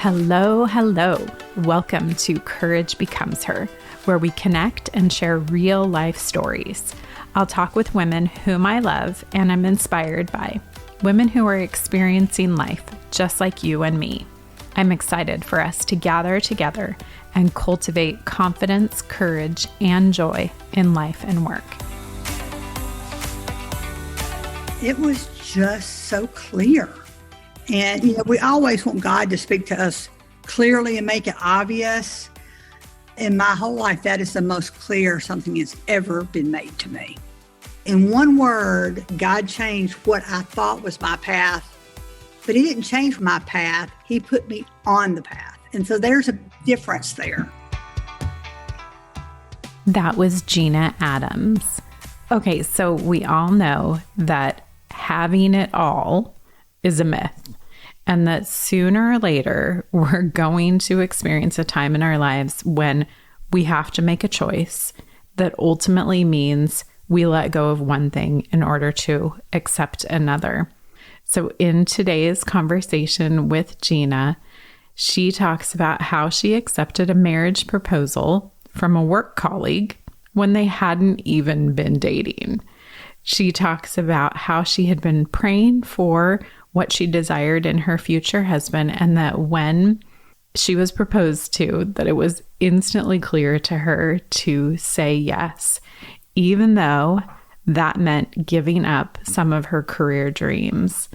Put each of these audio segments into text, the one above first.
Hello, hello. Welcome to Courage Becomes Her, where we connect and share real life stories. I'll talk with women whom I love and I'm inspired by, women who are experiencing life just like you and me. I'm excited for us to gather together and cultivate confidence, courage, and joy in life and work. It was just so clear. And, we always want God to speak to us clearly and make it obvious. In my whole life, that is the most clear something has ever been made to me. In one word, God changed what I thought was my path, but He didn't change my path. He put me on the path. And so there's a difference there. That was Gina Adams. Okay, so we all know that having it all is a myth, and that sooner or later we're going to experience a time in our lives when we have to make a choice that ultimately means we let go of one thing in order to accept another. So in today's conversation with Gina, she talks about how she accepted a marriage proposal from a work colleague when they hadn't even been dating. She talks about how she had been praying for what she desired in her future husband, and that when she was proposed to, that it was instantly clear to her to say yes, even though that meant giving up some of her career dreams.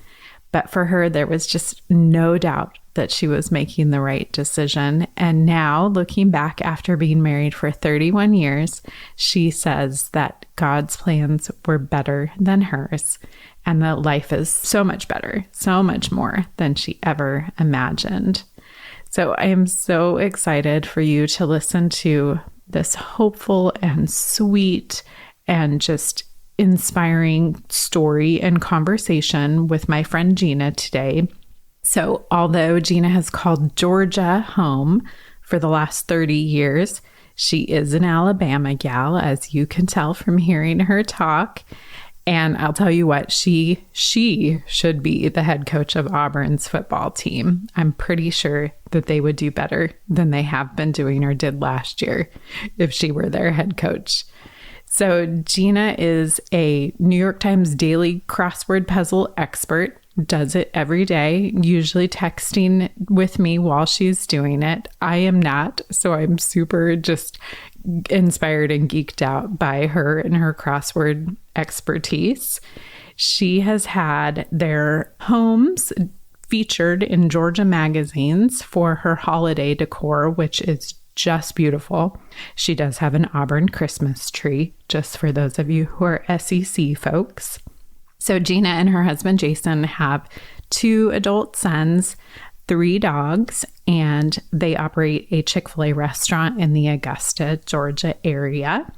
But for her, there was just no doubt that she was making the right decision. And now, looking back after being married for 31 years, she says that God's plans were better than hers, and that life is so much better, so much more than she ever imagined. So I am so excited for you to listen to this hopeful and sweet and just inspiring story and conversation with my friend Gina today. So although Gina has called Georgia home for the last 30 years, she is an Alabama gal, as you can tell from hearing her talk. And I'll tell you what, she should be the head coach of Auburn's football team. I'm pretty sure that they would do better than they have been doing or did last year if she were their head coach. So Gina is a New York Times daily crossword puzzle expert, does it every day, usually texting with me while she's doing it. I am not, so I'm super just inspired and geeked out by her and her crossword expertise. She has had their homes featured in Georgia magazines for her holiday decor, which is just beautiful. She does have an Auburn Christmas tree, just for those of you who are SEC folks. So Gina and her husband Jason have 2 adult sons, 3 dogs, and they operate a Chick-fil-A restaurant in the Augusta, Georgia area.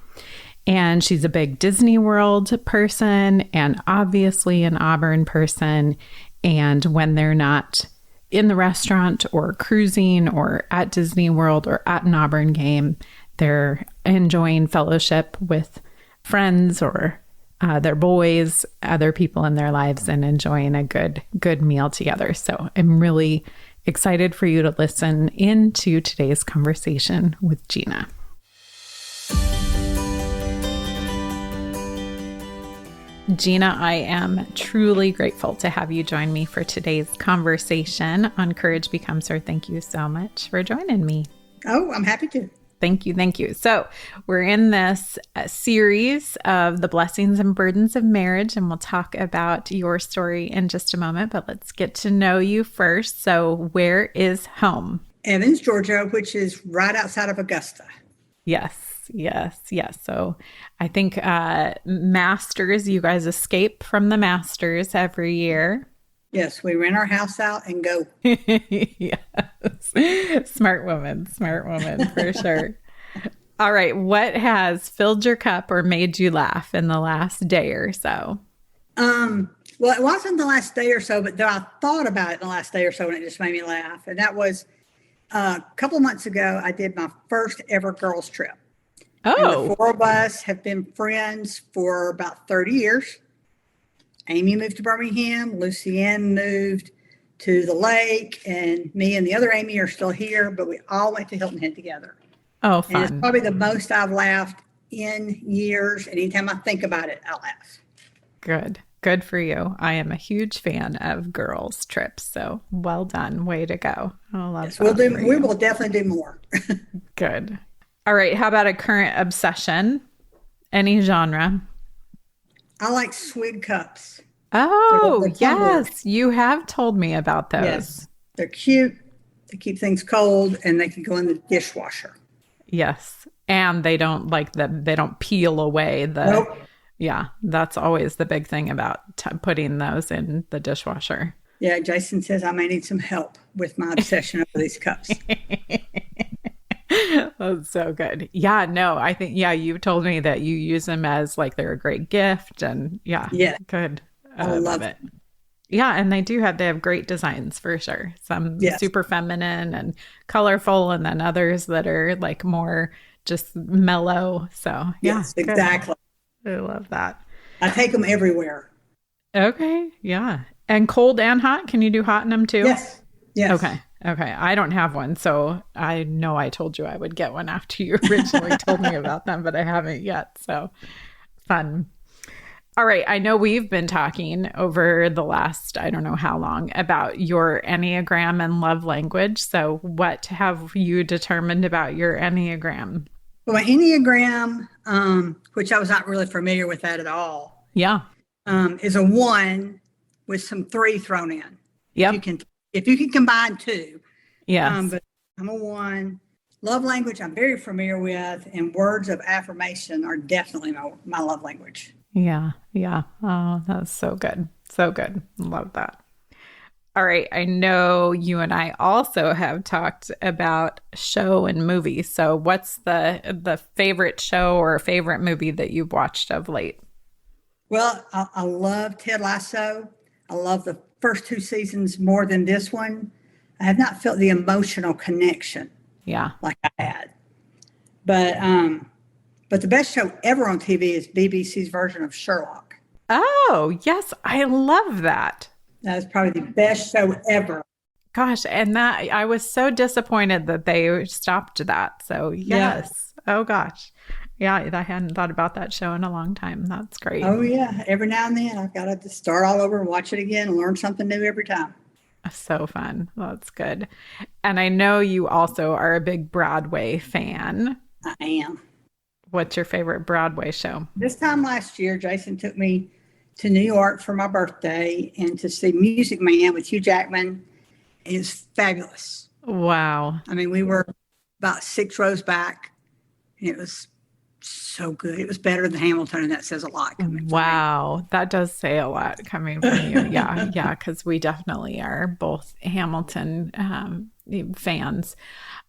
And she's a big DisneyWorld person and obviously an Auburn person. And when they're not in the restaurant or cruising or at DisneyWorld or at an Auburn game, they're enjoying fellowship with friends or their boys, other people in their lives, and enjoying a good meal together. So I'm really excited for you to listen into today's conversation with Gina. Gina, I am truly grateful to have you join me for today's conversation on Courage Becomes Her. Thank you so much for joining me. Oh, I'm happy to. Thank you. Thank you. So we're in this series of the blessings and burdens of marriage, and we'll talk about your story in just a moment, but let's get to know you first. So where is home? Evans, Georgia, which is right outside of Augusta. Yes. So I think Masters, you guys escape from the Masters every year. Yes, we rent our house out and go. Yes. Smart woman for sure. All right. What has filled your cup or made you laugh in the last day or so? Well, it wasn't the last day or so, but though I thought about it in the last day or so, and it just made me laugh. And that was a couple of months ago, I did my first ever girls trip. Oh. And the 4 of us have been friends for about 30 years. Amy moved to Birmingham. Lucienne moved to the lake, and me and the other Amy are still here, but we all went to Hilton Head together. Oh, And it's fun. probably the most I've laughed in years. Anytime I think about it, I laugh. Good. Good for you. I am a huge fan of girls' trips. So well done. Way to go. I love Yes, that. we will definitely do more. Good. All right. How about a current obsession? Any genre? I like swig cups. Oh, They're tumbler. yes. You have told me about those. Yes, they're cute. They keep things cold, and they can go in the dishwasher. Yes. And they don't they don't peel away Nope. yeah, that's always the big thing about putting those in the dishwasher. Yeah, Jason says I may need some help with my obsession over these cups. That's so good. Yeah, no, I think, yeah, you told me that you use them as like they're a great gift, and yeah, good. I love it. Yeah, and they have great designs for sure. Some super feminine and colorful, and then others that are like more just mellow. So yeah, yes, exactly. I love that. I take them everywhere. Okay, yeah. And cold and hot? Can you do hot in them too? Yes. Okay. I don't have one, so I know I told you I would get one after you originally told me about them, but I haven't yet. So fun. All right. I know we've been talking over the last, I don't know how long, about your Enneagram and love language. So what have you determined about your Enneagram? Well, my Enneagram, which I was not really familiar with that at all. Yeah. Is a 1 with some 3 thrown in. Yeah. If you can combine 2. Yes. But I'm a 1. Love language I'm very familiar with, and words of affirmation are definitely my love language. Yeah. Yeah. Oh, that's so good. So good. Love that. All right. I know you and I also have talked about show and movie. So what's the favorite show or favorite movie that you've watched of late? Well, I love Ted Lasso. I love the first 2 seasons more than this one. I have not felt the emotional connection like I had. But the best show ever on TV is BBC's version of Sherlock. Oh, yes. I love that. That is probably the best show ever. Gosh, and that I was so disappointed that they stopped that. So yes. Oh gosh. Yeah, I hadn't thought about that show in a long time. That's great. Oh yeah. Every now and then I've got to just start all over and watch it again and learn something new every time. So fun. That's good. And I know you also are a big Broadway fan. I am. What's your favorite Broadway show? This time last year, Jason took me to New York for my birthday and to see Music Man with Hugh Jackman. It's fabulous. Wow. I mean, we were about 6 rows back, and it was so good. It was better than Hamilton, and that says a lot. Wow. That does say a lot coming from you. Yeah. Yeah. Because we definitely are both Hamilton fans.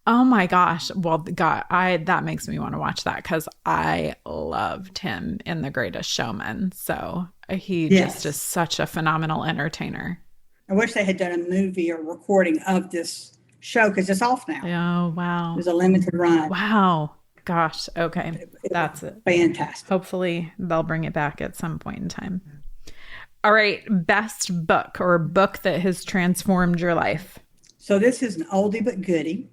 Oh my gosh. Well, God, that makes me want to watch that because I loved him in The Greatest Showman. So he just is such a phenomenal entertainer. I wish they had done a movie or recording of this show because it's off now. Oh, wow. It was a limited run. Wow. Gosh. Okay. That's it. Fantastic. Hopefully they'll bring it back at some point in time. All right. Best book or book that has transformed your life. So this is an oldie but goodie.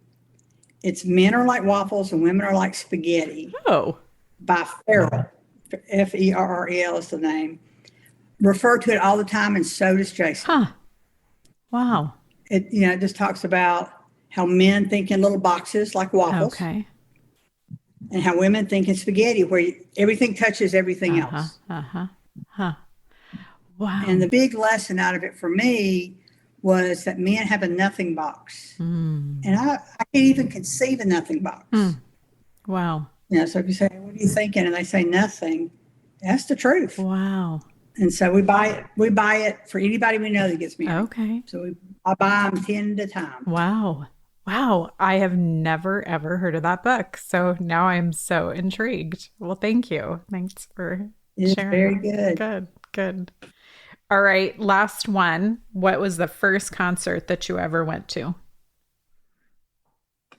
It's Men Are Like Waffles and Women Are Like Spaghetti. Oh. By Ferrell. Ferrell is the name. Refer to it all the time, and so does Jason. Huh. Wow. It just talks about how men think in little boxes like waffles. Okay. And how women think in spaghetti, where everything touches everything else. Huh. Wow. And the big lesson out of it for me was that men have a nothing box. And I can't even conceive a nothing box. Wow. So if you say, what are you thinking? And they say nothing, that's the truth. Wow. And so we buy it for anybody we know that gets married. Okay. So I buy them 10 at a time. Wow. I have never, ever heard of that book. So now I'm so intrigued. Well, thank you. Thanks for sharing. Very good. Good. All right. Last one. What was the first concert that you ever went to?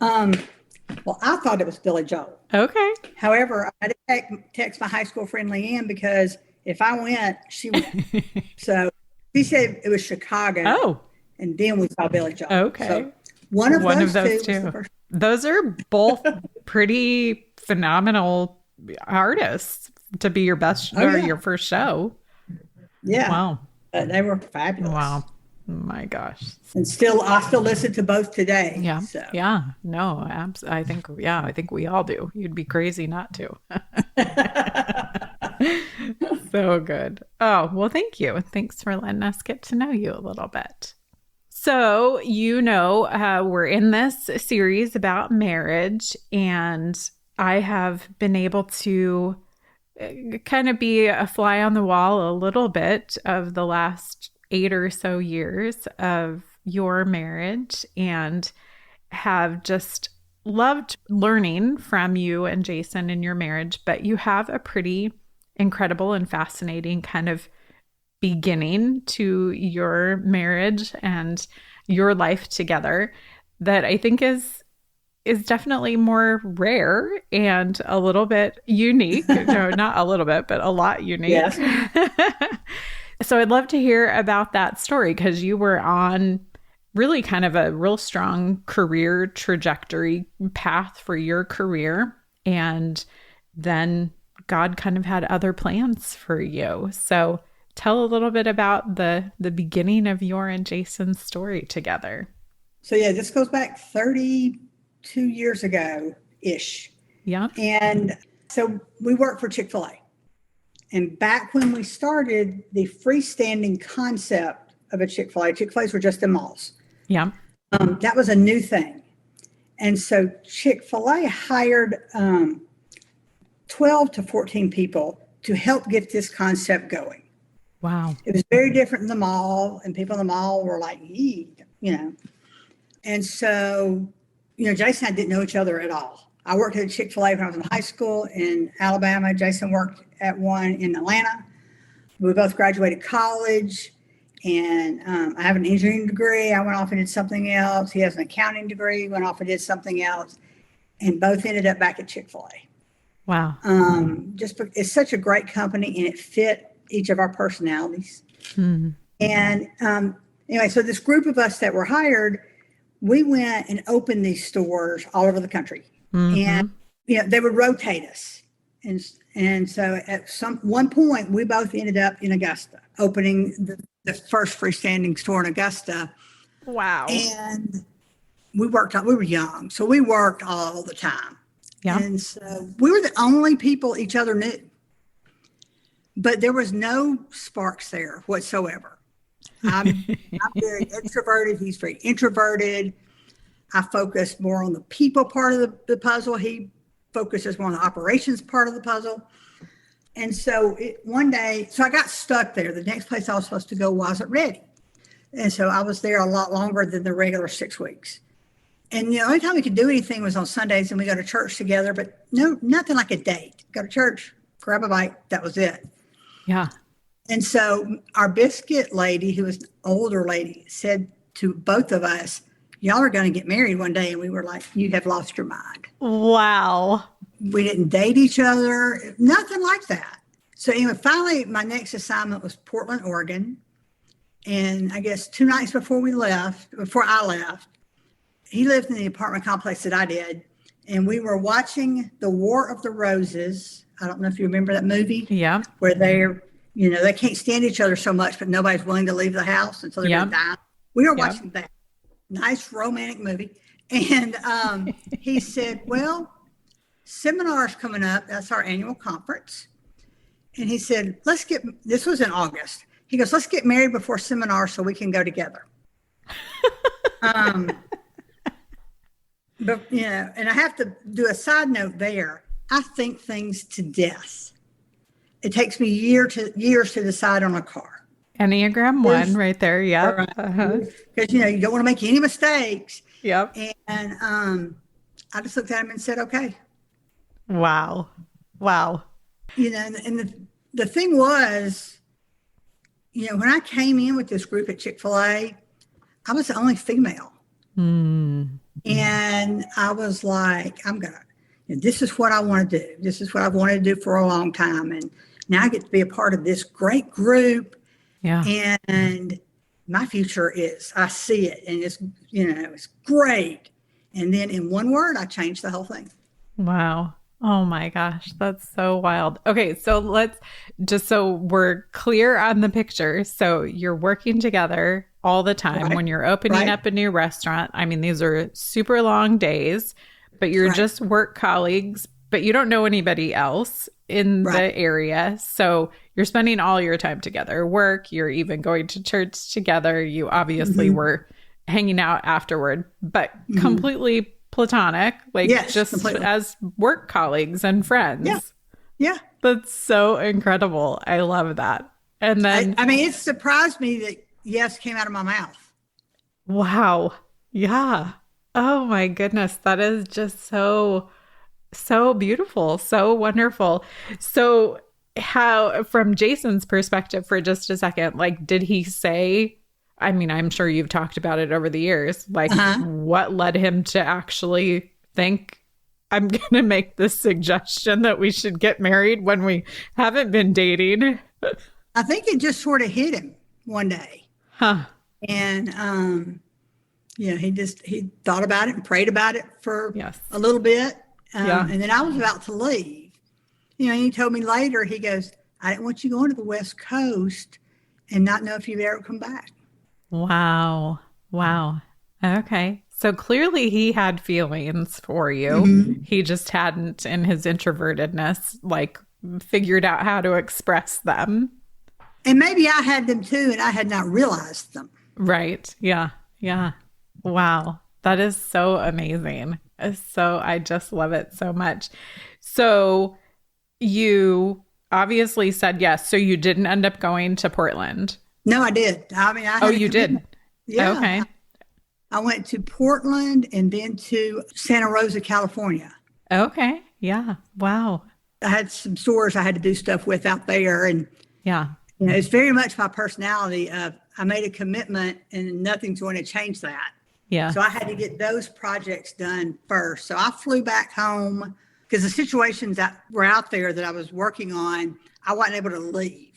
Well, I thought it was Billy Joel. Okay. However, I did text my high school friend Leanne because if I went, she went. So she said it was Chicago. Oh. and then we saw Billy Joel. Okay. So one of those two was the first. Those are both pretty phenomenal artists to be your best or your first show. Yeah. Wow. They were fabulous. Wow. My gosh. And I still listen to both today. Yeah. So. Yeah. No, I think we all do. You'd be crazy not to. So good. Oh, well, thank you. Thanks for letting us get to know you a little bit. So, we're in this series about marriage, and I have been able to kind of be a fly on the wall a little bit of the last 8 or so years of your marriage, and have just loved learning from you and Jason in your marriage. But you have a pretty incredible and fascinating kind of beginning to your marriage and your life together that I think is definitely more rare and a little bit unique. No, not a little bit, but a lot unique. Yes. So I'd love to hear about that story, because you were on really kind of a real strong career trajectory path for your career. And then God kind of had other plans for you. So tell a little bit about the beginning of your and Jason's story together. So yeah, this goes back 32 years ago-ish. Yeah. And so we worked for Chick-fil-A. And back when we started, the freestanding concept of a Chick-fil-A's were just in malls. Yeah. That was a new thing. And so Chick-fil-A hired 12 to 14 people to help get this concept going. Wow. It was very different in the mall, and people in the mall were like, And so, Jason and I didn't know each other at all. I worked at Chick-fil-A when I was in high school in Alabama. Jason worked at one in Atlanta. We both graduated college, and I have an engineering degree. I went off and did something else. He has an accounting degree, went off and did something else, and both ended up back at Chick-fil-A. Wow. It's such a great company, and it fit each of our personalities. Mm-hmm. And anyway, so this group of us that were hired, we went and opened these stores all over the country. Mm-hmm. And they would rotate us. And so at one point, we both ended up in Augusta, opening the first freestanding store in Augusta. Wow. And we were young, so we worked all the time. Yeah. And so we were the only people each other knew. But there was no sparks there whatsoever. I'm very extroverted. He's very introverted. I focus more on the people part of the puzzle. He focuses more on the operations part of the puzzle. And so one day, I got stuck there. The next place I was supposed to go wasn't ready. And so I was there a lot longer than the regular 6 weeks. And the only time we could do anything was on Sundays, and we go to church together, but nothing like a date. Go to church, grab a bite, that was it. Yeah. And so our biscuit lady, who was an older lady, said to both of us, y'all are going to get married one day. And we were like, you have lost your mind. Wow. We didn't date each other, nothing like that. So anyway, finally, my next assignment was Portland, Oregon. And I guess 2 nights before I left, he lived in the apartment complex that I did. And we were watching The War of the Roses. I don't know if you remember that movie. Yeah. Where they can't stand each other so much, but nobody's willing to leave the house until they're going to die. We were watching that nice romantic movie. And he said, well, seminar's coming up. That's our annual conference. And he said, this was in August. He goes, let's get married before seminar so we can go together. But, and I have to do a side note there. I think things to death. It takes me years to decide on a car. Enneagram 1 right there. Yeah. Because, you don't want to make any mistakes. Yep. And I just looked at him and said, okay. Wow. And the thing was, when I came in with this group at Chick-fil-A, I was the only female. Mm. And I was like, this is what I want to do. This is what I've wanted to do for a long time. And now I get to be a part of this great group. Yeah. And my future is. I see it, and it's great. And then in one word, I changed the whole thing. Wow. Oh my gosh, that's so wild. Okay, so let's just so we're clear on the picture. So you're working together all the time Right. when you're opening Right. up a new restaurant. I mean, these are super long days, but you're Right. just work colleagues, but you don't know anybody else in Right. the area. So you're spending all your time together, work, you're even going to church together. You obviously Mhm. were hanging out afterward, but Mhm. completely platonic, like Yes, just completely. as work colleagues and friends. Yeah. Yeah. That's so incredible. I love that. And then, I mean, it surprised me that yes came out of my mouth. wow. Yeah. Oh my goodness. That is just so, so beautiful. So wonderful. So, how, from Jason's perspective, for just a second, like, did he say, I mean, I'm sure you've talked about it over the years, like, Uh-huh. what led him to actually think, I'm going to make this suggestion that we should get married when we haven't been dating? I think it just sort of hit him one day. Huh. And he thought about it and prayed about it for Yes. a little bit. Yeah. And then I was about to leave. He told me later, he goes, I didn't want you going to the West Coast and not know if you'd ever come back. Wow. Wow. Okay. So clearly he had feelings for you. Mhm. He just hadn't, in his introvertedness, like figured out how to express them. And maybe I had them too, and I had not realized them. Right. Yeah. Yeah. Wow. That is so amazing. So I just love it so much. So you obviously said yes. So you didn't end up going to Portland. No, I did. I mean, I had Oh, a you did? commitment. Yeah. Okay. I went to Portland and then to Santa Rosa, California. Okay. Yeah. Wow. I had some stores I had to do stuff with out there. And, Yeah. it's very much my personality of I made a commitment and nothing's going to change that. Yeah. So I had to get those projects done first. So I flew back home because the situations that were out there that I was working on, I wasn't able to leave.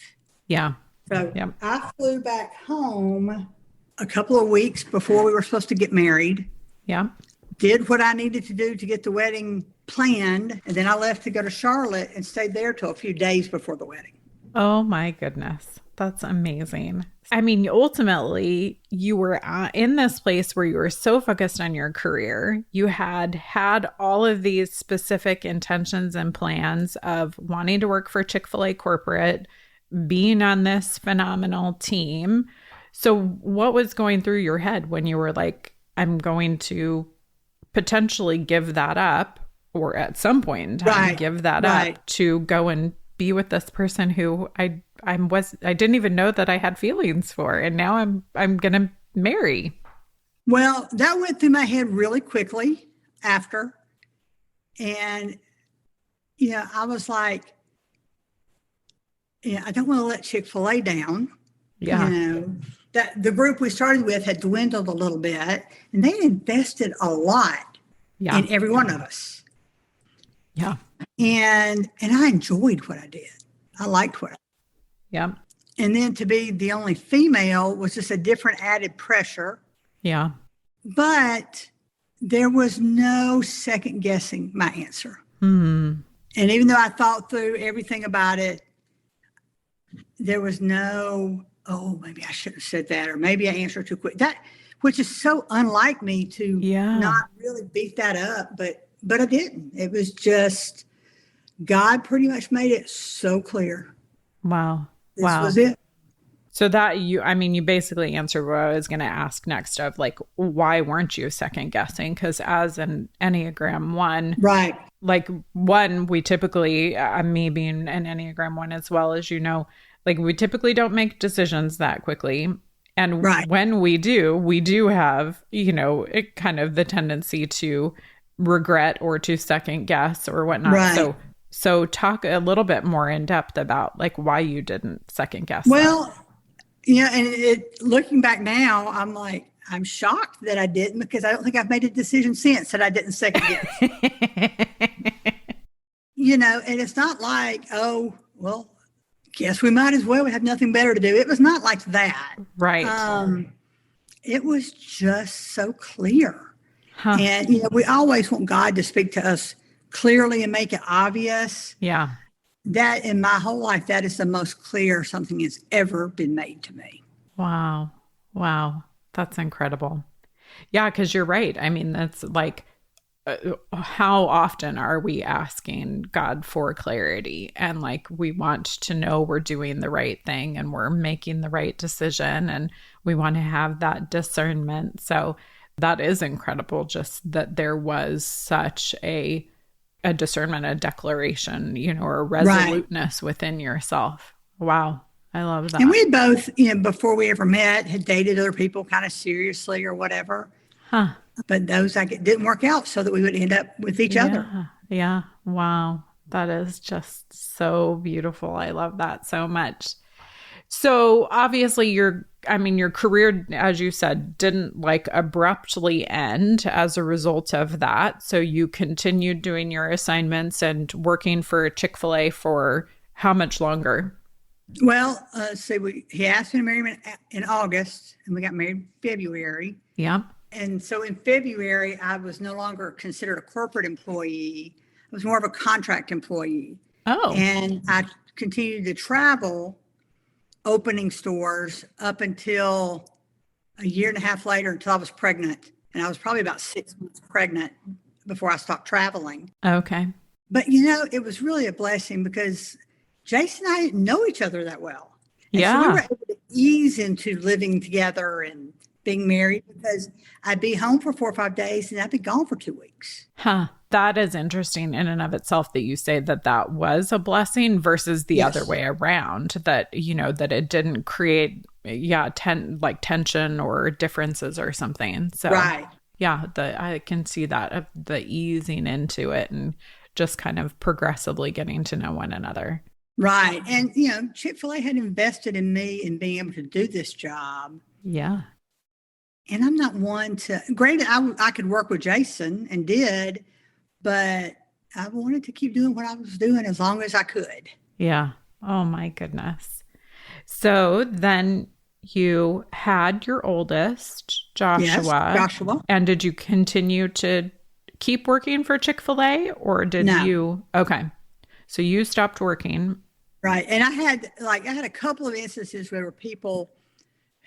Yeah. So Yep. I flew back home a couple of weeks before we were supposed to get married, Yeah. did what I needed to do to get the wedding planned, and then I left to go to Charlotte and stayed there till a few days before the wedding. Oh my goodness. That's amazing. I mean, ultimately, you were in this place where you were so focused on your career. You had all of these specific intentions and plans of wanting to work for Chick-fil-A corporate, being on this phenomenal team. So what was going through your head when you were like, I'm going to potentially give that up, or at some point in time, Right, give that right. up to go and be with this person who I didn't even know that I had feelings for, and now I'm gonna marry. Well, that went through my head really quickly after. And, I was like, I don't want to let Chick-fil-A down. Yeah. That the group we started with had dwindled a little bit, and they invested a lot Yeah. in every one of us. Yeah. And I enjoyed what I did. I liked what I Yeah. And then to be the only female was just a different added pressure. Yeah. But there was no second guessing my answer. Hmm. And even though I thought through everything about it, there was no, oh, maybe I should have said that, or maybe I answered too quick. That, which is so unlike me to Yeah. not really beat that up, but I didn't. It was just God pretty much made it so clear. Wow. This Wow. was it. So that you basically answered what I was going to ask next of like, why weren't you second guessing? Because as an Enneagram 1, Right. like 1, we typically, me being an Enneagram 1 as well, as you know, like we typically don't make decisions that quickly. And Right. when we do have, it kind of the tendency to regret or to second guess or whatnot. Right. So talk a little bit more in depth about like why you didn't second guess. Well, and looking back now, I'm like, I'm shocked that I didn't, because I don't think I've made a decision since that I didn't second guess. that. And it's not like, oh, well, guess we might as well. We have nothing better to do. It was not like that. Right. It was just so clear. Huh. And, we always want God to speak to us clearly and make it obvious. Yeah. That in my whole life, that is the most clear something has ever been made to me. Wow. Wow. That's incredible. Yeah, because you're right. I mean, that's like, how often are we asking God for clarity? And like, we want to know we're doing the right thing and we're making the right decision and we want to have that discernment. So that is incredible, just that there was such a discernment, a declaration, or a resoluteness within yourself. Wow. I love that. And we both, before we ever met, had dated other people kind of seriously or whatever. Huh. But those didn't work out so that we would end up with each other. Yeah. Wow. That is just so beautiful. I love that so much. So obviously your career, as you said, didn't like abruptly end as a result of that. So you continued doing your assignments and working for Chick-fil-A for how much longer? Well, he asked me to marry him in August, and we got married in February. Yeah. And so in February, I was no longer considered a corporate employee. I was more of a contract employee. Oh. And I continued to travel, opening stores up until a year and a half later, until I was pregnant. And I was probably about 6 months pregnant before I stopped traveling. Okay. But, it was really a blessing because Jason and I didn't know each other that well. And so we were able to ease into living together and being married because I'd be home for 4 or 5 days and I'd be gone for 2 weeks. Huh. That is interesting in and of itself that you say that was a blessing versus the other way around, that, that it didn't create, tension or differences or something. So, right. Yeah, I can see that, the easing into it and just kind of progressively getting to know one another. Right. And, Chick-fil-A had invested in me in being able to do this job. Yeah. And I'm not one to, granted, I could work with Jason and did, but I wanted to keep doing what I was doing as long as I could. Yeah. Oh my goodness. So then you had your oldest, Joshua. Yes, Joshua. And did you continue to keep working for Chick-fil-A or did you? Okay. So you stopped working. Right. And I had a couple of instances where there were people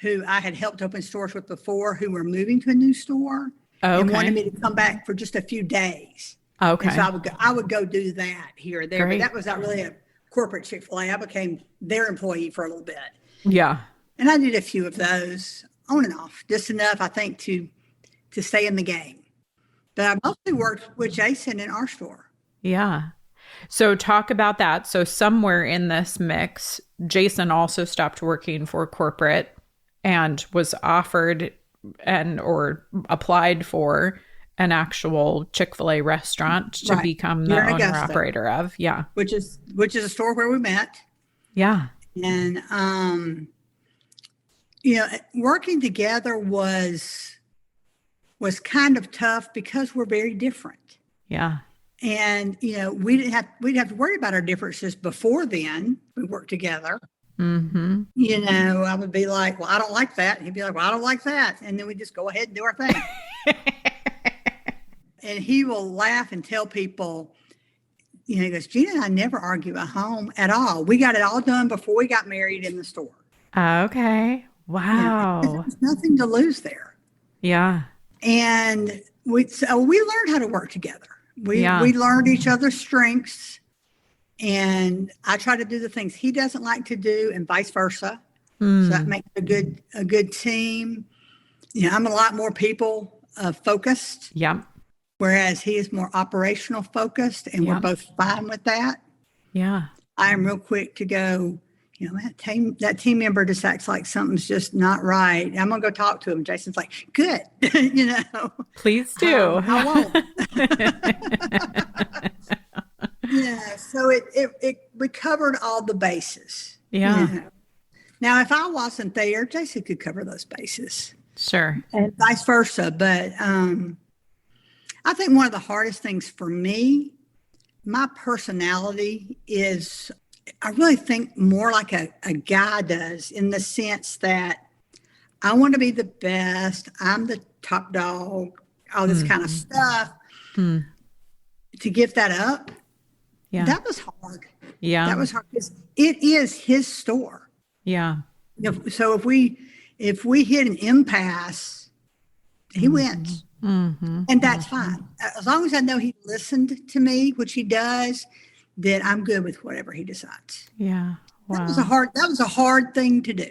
who I had helped open stores with before who were moving to a new store and wanted me to come back for just a few days. Okay. And so I would go do that here or there. Great. But that was not really a corporate Chick-fil-A. I became their employee for a little bit. Yeah. And I did a few of those on and off, just enough, I think, to stay in the game. But I mostly worked with Jason in our store. Yeah. So talk about that. So somewhere in this mix, Jason also stopped working for corporate and was offered or applied for an actual Chick-fil-A restaurant to become the owner operator of. Yeah. Which is a store where we met. Yeah. And, working together was kind of tough because we're very different. Yeah. And, we'd have to worry about our differences before then. We worked together. Mm-hmm. I would be like, well, I don't like that. And he'd be like, well, I don't like that. And then we just go ahead and do our thing. And he will laugh and tell people, he goes, Gina and I never argue at home at all. We got it all done before we got married in the store. Okay. Wow. There's nothing to lose there. Yeah. And we learned how to work together. We learned each other's strengths. And I try to do the things he doesn't like to do and vice versa. So that makes a good team. I'm a lot more people focused. Yeah. Whereas he is more operational focused and we're both fine with that. Yeah. I am real quick to go, that team member just acts like something's just not right. I'm going to go talk to him. Jason's like, good. Please do. I won't. So we covered all the bases. Yeah. Now, if I wasn't there, Jason could cover those bases. Sure. And vice versa. But I think one of the hardest things for me, my personality is I really think more like a guy does, in the sense that I want to be the best. I'm the top dog, all this kind of Mm-hmm. stuff. Mm. To give that up, Yeah. that was hard. Yeah. That was hard because it is his store. Yeah. So if we hit an impasse, he Mm-hmm. wins. Mm-hmm. And that's Mm-hmm. fine. As long as I know he listened to me, which he does, then I'm good with whatever he decides. Yeah. Wow. That was a hard thing to do.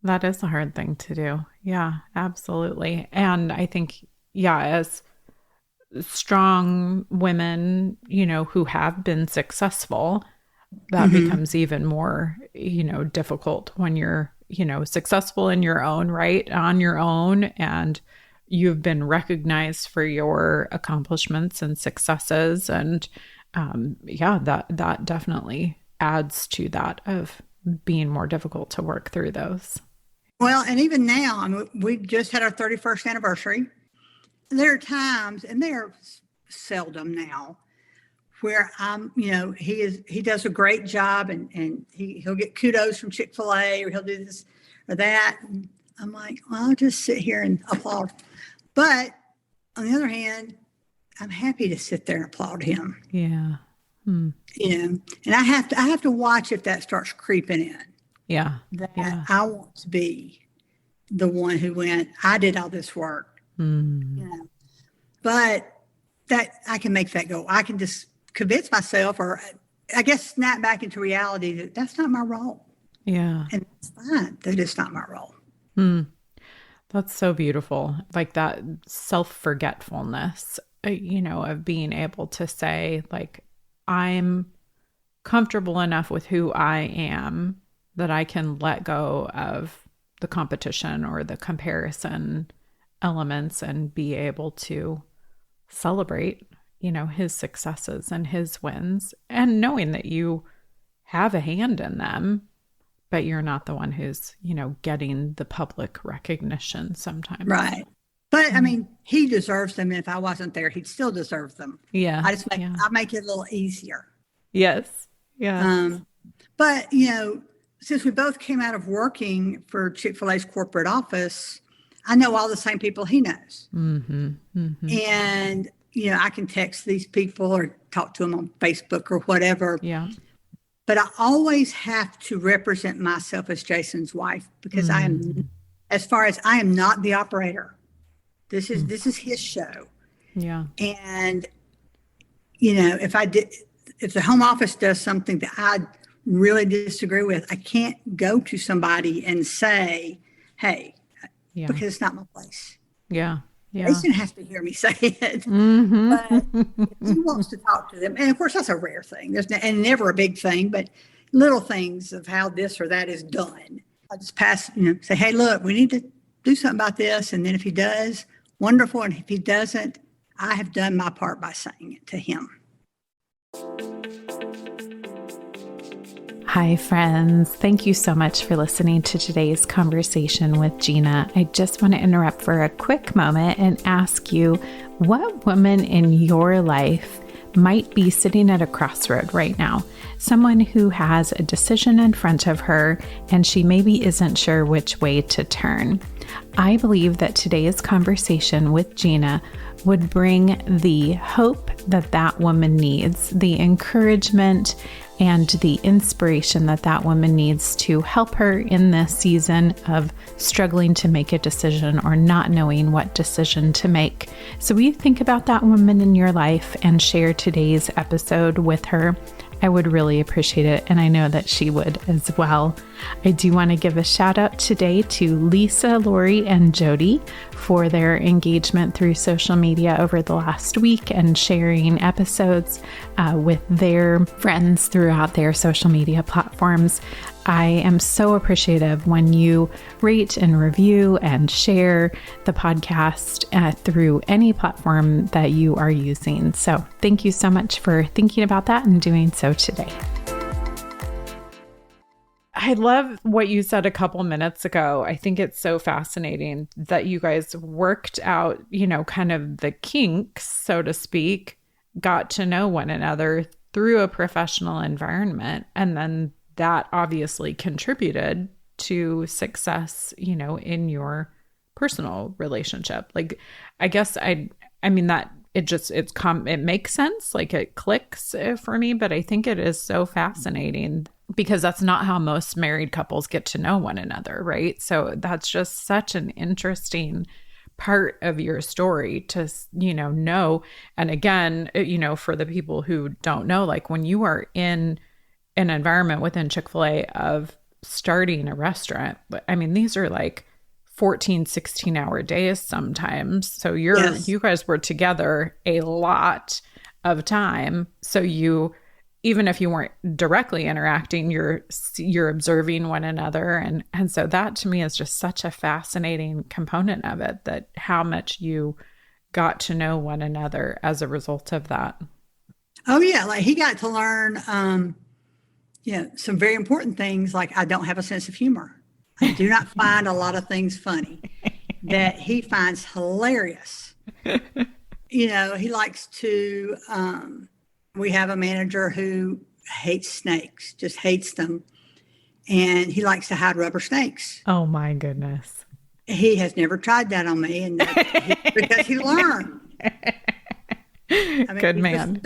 That is a hard thing to do. Yeah, absolutely. And I think, yeah, as strong women, who have been successful, that Hmm. becomes even more, difficult when you're, successful in your own right, on your own, and you've been recognized for your accomplishments and successes. And yeah, that definitely adds to that of being more difficult to work through those. Well, and even now, I mean, we just had our 31st anniversary. There are times, and they are seldom now, where he does a great job, and he'll get kudos from Chick-fil-A, or he'll do this or that. And I'm like, well, I'll just sit here and applaud. But on the other hand, I'm happy to sit there and applaud him. Yeah. Hmm. And I have to watch if that starts creeping in. Yeah. That Yeah. I want to be the one who went, I did all this work. Mm. But that I can make that go. I can just convince myself, or I guess snap back into reality, that that's not my role. Yeah. And it's fine. That is not my role. Mm. That's so beautiful. Like that self-forgetfulness, of being able to say, like, I'm comfortable enough with who I am that I can let go of the competition or the comparison elements and be able to celebrate, his successes and his wins, and knowing that you have a hand in them, but you're not the one who's, getting the public recognition sometimes. Right. But I mean, he deserves them. And if I wasn't there, he'd still deserve them. Yeah. I make it a little easier. Yes. Yeah. But since we both came out of working for Chick-fil-A's corporate office, I know all the same people he knows. Mm-hmm. Mm-hmm. And I can text these people or talk to them on Facebook or whatever. Yeah. But I always have to represent myself as Jason's wife, because I am not the operator. This is his show. Yeah. And if the home office does something that I really disagree with, I can't go to somebody and say, hey, Yeah. because it's not my place. Yeah. Yeah. Jason has to hear me say it. Mm-hmm. But if he wants to talk to them, and of course that's a rare thing. And never a big thing, but little things of how this or that is done. I just say, hey, look, we need to do something about this. And then if he does, wonderful. And if he doesn't, I have done my part by saying it to him. Hi, friends. Thank you so much for listening to today's conversation with Gina. I just want to interrupt for a quick moment and ask you, what woman in your life might be sitting at a crossroad right now? Someone who has a decision in front of her and she maybe isn't sure which way to turn. I believe that today's conversation with Gina would bring the hope that that woman needs, the encouragement and the inspiration that that woman needs to help her in this season of struggling to make a decision or not knowing what decision to make. So will you think about that woman in your life and share today's episode with her? I would really appreciate it, and I know that she would as well. I do want to give a shout out today to Lisa, Lori, and Jody for their engagement through social media over the last week and sharing episodes with their friends throughout their social media platforms. I am so appreciative when you rate and review and share the podcast through any platform that you are using. So thank you so much for thinking about that and doing so today. I love what you said a couple minutes ago. I think it's so fascinating that you guys worked out, kind of the kinks, so to speak, got to know one another through a professional environment. And then that obviously contributed to success, in your personal relationship. Like, I guess I mean that it makes sense. Like, it clicks for me, but I think it is so fascinating because that's not how most married couples get to know one another, right? So that's just such an interesting part of your story to, know. And again, for the people who don't know, like when you are in an environment within Chick-fil-A of starting a restaurant, I mean, these are like 14, 16-hour days sometimes. So you guys were together a lot of time. So even if you weren't directly interacting, you're observing one another. And so that to me is just such a fascinating component of it, that how much you got to know one another as a result of that. Oh yeah. Like he got to learn, some very important things. Like I don't have a sense of humor. I do not find a lot of things funny that he finds hilarious. He likes to, we have a manager who hates snakes, just hates them. And he likes to hide rubber snakes. Oh my goodness. He has never tried that on me because he learned. Good man.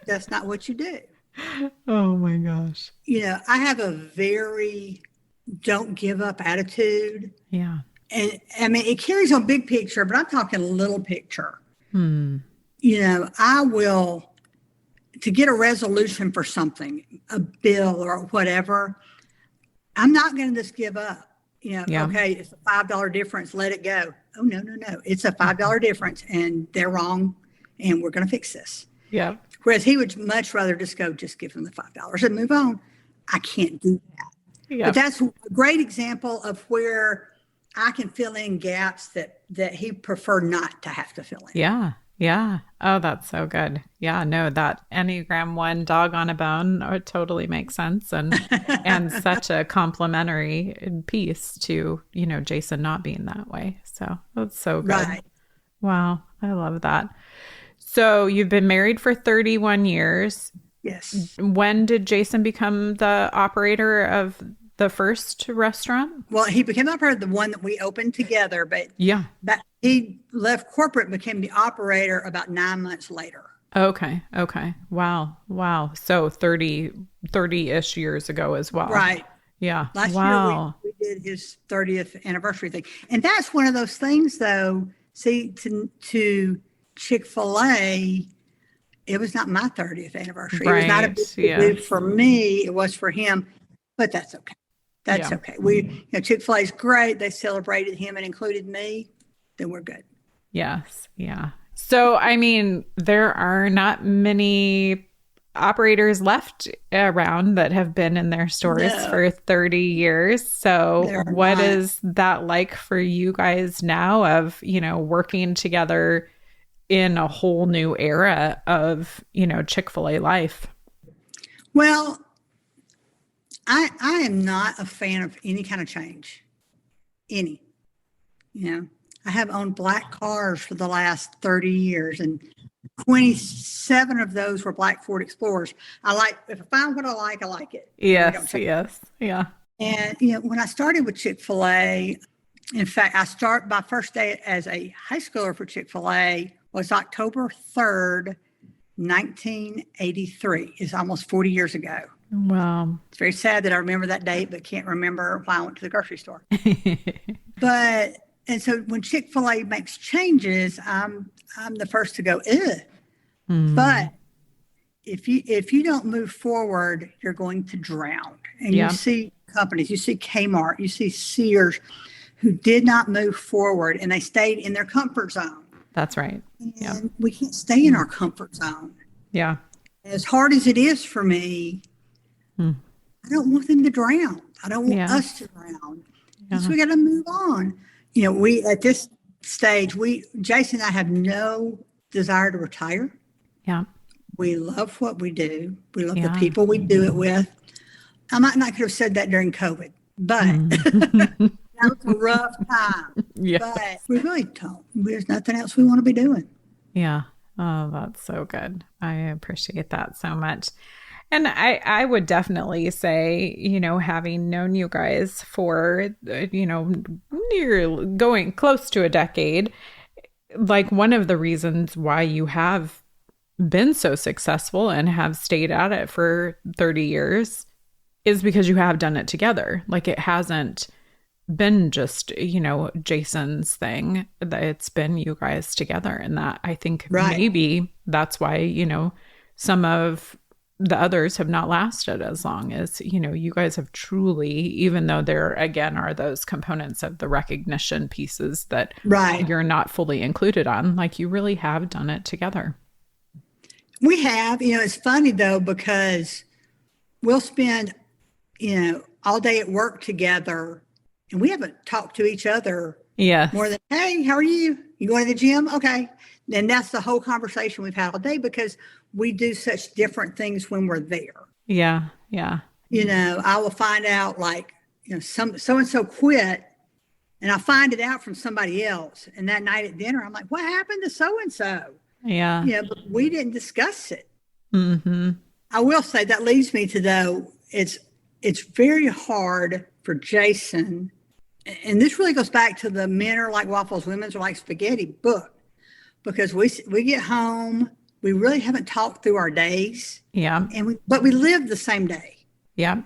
That's not what you do. Oh my gosh. I have a very don't give up attitude. Yeah. And I mean, it carries on big picture, but I'm talking little picture. I will, to get a resolution for something, a bill or whatever, I'm not going to just give up. Okay, it's a $5 difference, let it go. Oh, no. It's a $5 difference and they're wrong and we're going to fix this. Yeah. Whereas he would much rather just give them the $5 and move on. I can't do that. Yep. But that's a great example of where I can fill in gaps that he preferred not to have to fill in. Yeah. Yeah. Oh, that's so good. Yeah. No, that Enneagram 1 dog on a bone totally makes sense. And such a complimentary piece to, Jason not being that way. So that's so good. Right. Wow. I love that. So you've been married for 31 years. Yes. When did Jason become the operator of the first restaurant? Well, he became the operator of the one that we opened together, but he left corporate and became the operator about 9 months later. Okay. Wow. So 30-ish years ago as well. Right. Yeah. Last year we did his 30th anniversary thing. And that's one of those things though, see, to Chick-fil-A, it was not my 30th anniversary. Right. It was not a big deal for me. It was for him, but that's okay. That's okay. Chick-fil-A is great. They celebrated him and included me. Then we're good. Yes. Yeah. So, I mean, there are not many operators left around that have been in their stores for 30 years. So what is that like for you guys now of, working together in a whole new era of, Chick-fil-A life? Well, I am not a fan of any kind of change. I have owned black cars for the last 30 years and 27 of those were black Ford Explorers. If I find what I like it. Yes. Yeah. And, when I started with Chick-fil-A, in fact, my first day as a high schooler for Chick-fil-A was October 3rd, 1983. It's almost 40 years ago. Wow. It's very sad that I remember that date, but can't remember why I went to the grocery store. And so when Chick-fil-A makes changes, I'm the first to go, ugh. But if you don't move forward, you're going to drown. And you see companies, you see Kmart, you see Sears, who did not move forward and they stayed in their comfort zone. That's right. And we can't stay in our comfort zone. Yeah. As hard as it is for me, I don't want them to drown. I don't want us to drown. So we got to move on. We, at this stage, Jason and I have no desire to retire. Yeah. We love what we do. We love the people we do it with. I might not could have said that during COVID, but that was a rough time. Yeah. But we really don't. There's nothing else we want to be doing. Yeah. Oh, that's so good. I appreciate that so much. And I would definitely say, having known you guys for, near going close to a decade, like one of the reasons why you have been so successful and have stayed at it for 30 years is because you have done it together. Like it hasn't been just, Jason's thing, that it's been you guys together. And that I think maybe that's why, some of the others have not lasted as long as, you guys have truly, even though there again are those components of the recognition pieces that you're not fully included on, like you really have done it together. We have, it's funny though, because we'll spend, all day at work together and we haven't talked to each other more than, hey, how are you? You going to the gym? Okay. And that's the whole conversation we've had all day because we do such different things when we're there. Yeah. Yeah. I will find out like, so-and-so quit and I find it out from somebody else. And that night at dinner, I'm like, what happened to so-and-so? Yeah. Yeah. But we didn't discuss it. Mm-hmm. I will say that leads me to though, it's very hard for Jason. And this really goes back to the men are like waffles, women's are like spaghetti book, because we get home, we really haven't talked through our days. Yeah. But we live the same day. Yeah.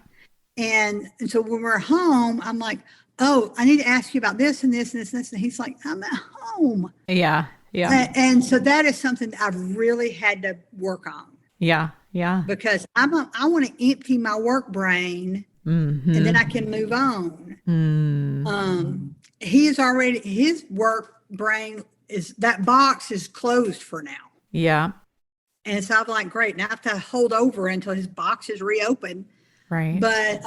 And so when we're home, I'm like, oh, I need to ask you about this and this and this and this. And he's like, I'm at home. Yeah. Yeah. And so that is something that I've really had to work on. Yeah. Yeah. Because I want to empty my work brain and then I can move on. His work brain that box is closed for now. Yeah. And so I'm like, great, now I have to hold over until his box is reopened. Right. But,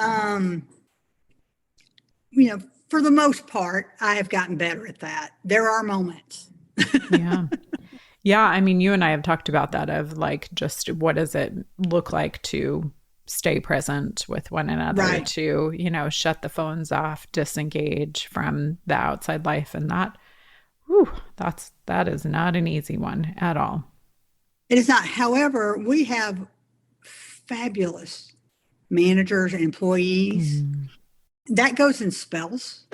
for the most part, I have gotten better at that. There are moments. Yeah. Yeah. I mean, you and I have talked about that of like, just what does it look like to stay present with one another, to, shut the phones off, disengage from the outside life. And that is not an easy one at all. It is not. However, we have fabulous managers and employees. That goes in spells.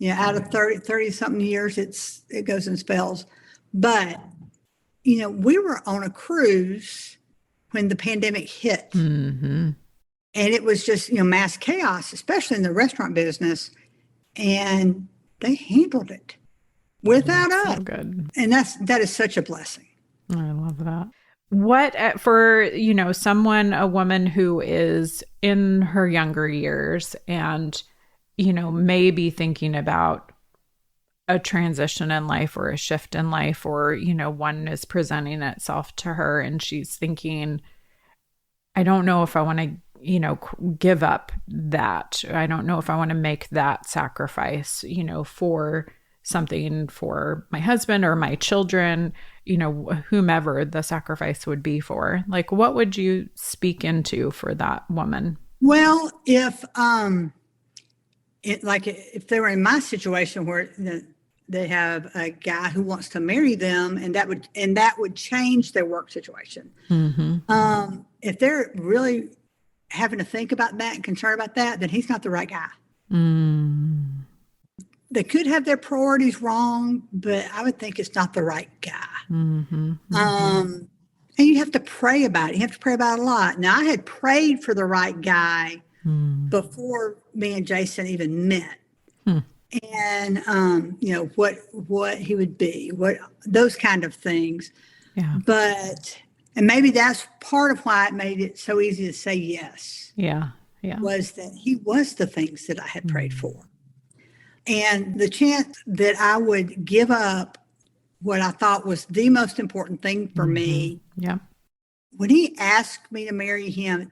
Out of 30 something years, it goes in spells. But, we were on a cruise when the pandemic hit. And it was just, mass chaos, especially in the restaurant business. And they handled it without us. So good. And that is such a blessing. I love that. What for, a woman who is in her younger years and, maybe thinking about a transition in life or a shift in life, or, one is presenting itself to her and she's thinking, I don't know if I want to, give up that. I don't know if I want to make that sacrifice, for something for my husband or my children, whomever the sacrifice would be for. Like, what would you speak into for that woman? Well, if they were in my situation where they have a guy who wants to marry them, and that would change their work situation. If they're really having to think about that and concerned about that, then he's not the right guy. They could have their priorities wrong, but I would think it's not the right guy. And you have to pray about it. You have to pray about it a lot. Now, I had prayed for the right guy before me and Jason even met. And, what he would be, those kind of things. Yeah. And maybe that's part of why it made it so easy to say yes. Yeah. Yeah. Was that he was the things that I had prayed for. And the chance that I would give up what I thought was the most important thing for me. Yeah. When he asked me to marry him,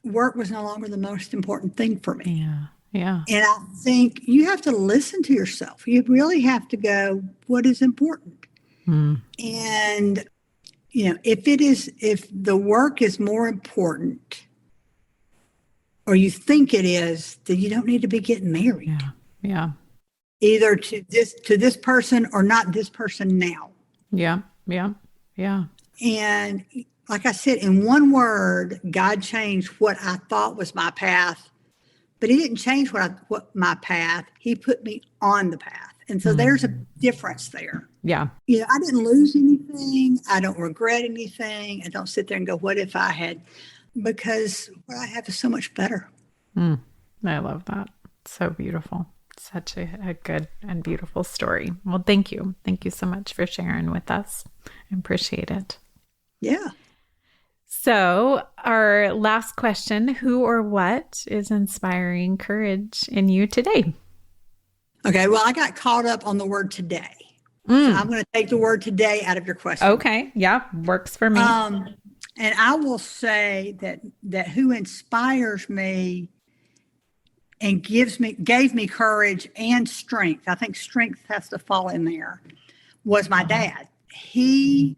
work was no longer the most important thing for me. Yeah. Yeah. And I think you have to listen to yourself. You really have to go, what is important? And, if the work is more important, or you think it is, then you don't need to be getting married. Yeah. Yeah. Either to this person or not this person now. Yeah. Yeah. Yeah. And like I said, in one word, God changed what I thought was my path, but he didn't change what my path. He put me on the path. And so there's a difference there. Yeah. You know, I didn't lose anything. I don't regret anything. I don't sit there and go, what if I had, because what I have is so much better. I love that. So beautiful. Such a good and beautiful story. Well, thank you. Thank you so much for sharing with us. I appreciate it. Yeah. So our last question, who or what is inspiring courage in you today? Okay. Well, I got caught up on the word today. So I'm going to take the word today out of your question. Okay. Yeah. Works for me. And I will say that who inspires me and gave me courage and strength, I think strength has to fall in there, was my dad. He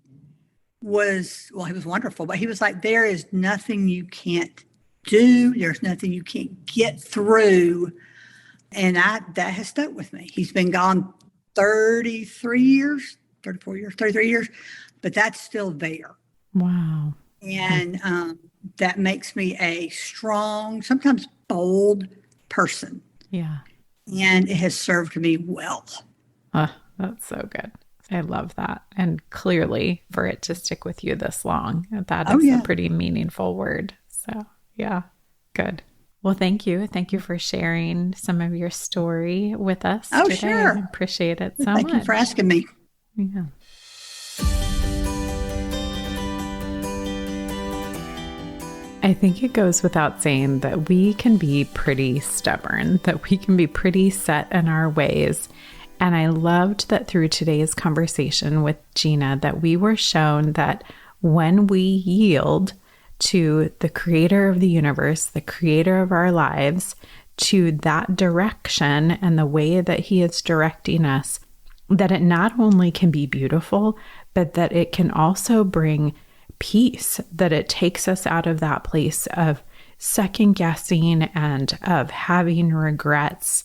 was wonderful, but he was like, there is nothing you can't do. There's nothing you can't get through. And that has stuck with me. He's been gone 33 years, but that's still there. Wow. And that makes me a strong, sometimes bold person. Yeah. And it has served me well. That's so good. I love that. And clearly for it to stick with you this long, that is a pretty meaningful word. So yeah, good. Well, thank you. Thank you for sharing some of your story with us today. Sure. I appreciate it so much. Thank you for asking me. Yeah. I think it goes without saying that we can be pretty stubborn, that we can be pretty set in our ways. And I loved that through today's conversation with Gina, that we were shown that when we yield to the creator of the universe, the creator of our lives, to that direction and the way that he is directing us, that it not only can be beautiful, but that it can also bring peace, that it takes us out of that place of second guessing and of having regrets.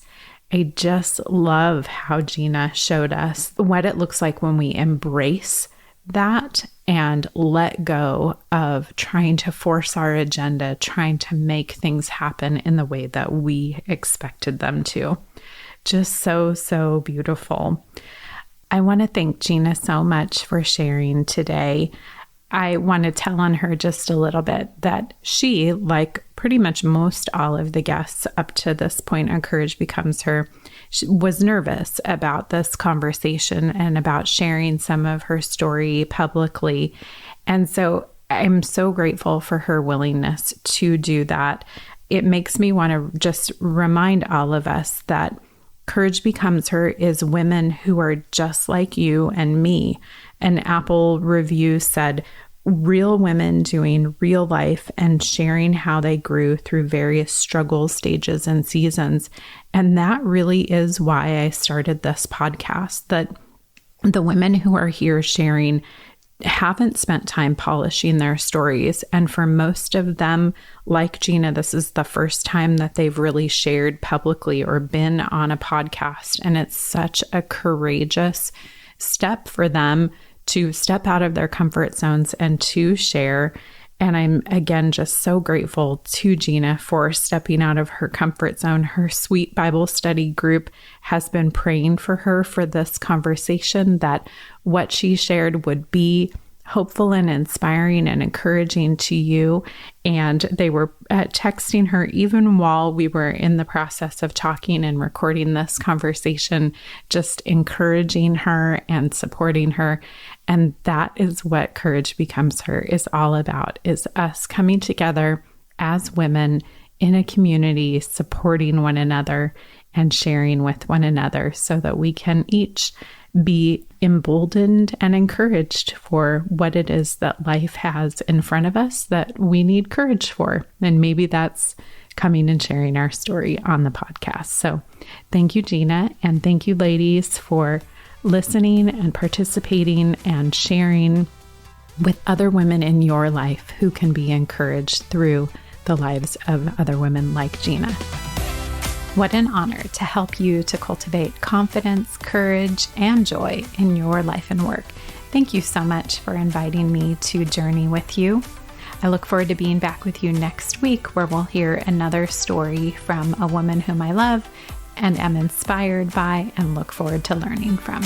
I just love how Gina showed us what it looks like when we embrace that and let go of trying to force our agenda, trying to make things happen in the way that we expected them to. Just so beautiful. I want to thank Gina so much for sharing today. I want to tell on her just a little bit that she, like pretty much most all of the guests up to this point on Courage Becomes Her, was nervous about this conversation and about sharing some of her story publicly. And so I'm so grateful for her willingness to do that. It makes me want to just remind all of us that Courage Becomes Her is women who are just like you and me. An Apple review said, real women doing real life and sharing how they grew through various struggles, stages, and seasons. And that really is why I started this podcast, that the women who are here sharing haven't spent time polishing their stories. And for most of them, like Gina, this is the first time that they've really shared publicly or been on a podcast. And it's such a courageous step for them to step out of their comfort zones and to share. And I'm, again, just so grateful to Gina for stepping out of her comfort zone. Her sweet Bible study group has been praying for her for this conversation, that what she shared would be hopeful and inspiring and encouraging to you. And they were texting her even while we were in the process of talking and recording this conversation, just encouraging her and supporting her. And that is what Courage Becomes Her is all about, is us coming together as women in a community, supporting one another and sharing with one another so that we can each be emboldened and encouraged for what it is that life has in front of us that we need courage for. And maybe that's coming and sharing our story on the podcast. So thank you, Gina. And thank you, ladies, for listening and participating and sharing with other women in your life who can be encouraged through the lives of other women like Gina. What an honor to help you to cultivate confidence, courage, and joy in your life and work. Thank you so much for inviting me to journey with you. I look forward to being back with you next week, where we'll hear another story from a woman whom I love and am inspired by and look forward to learning from.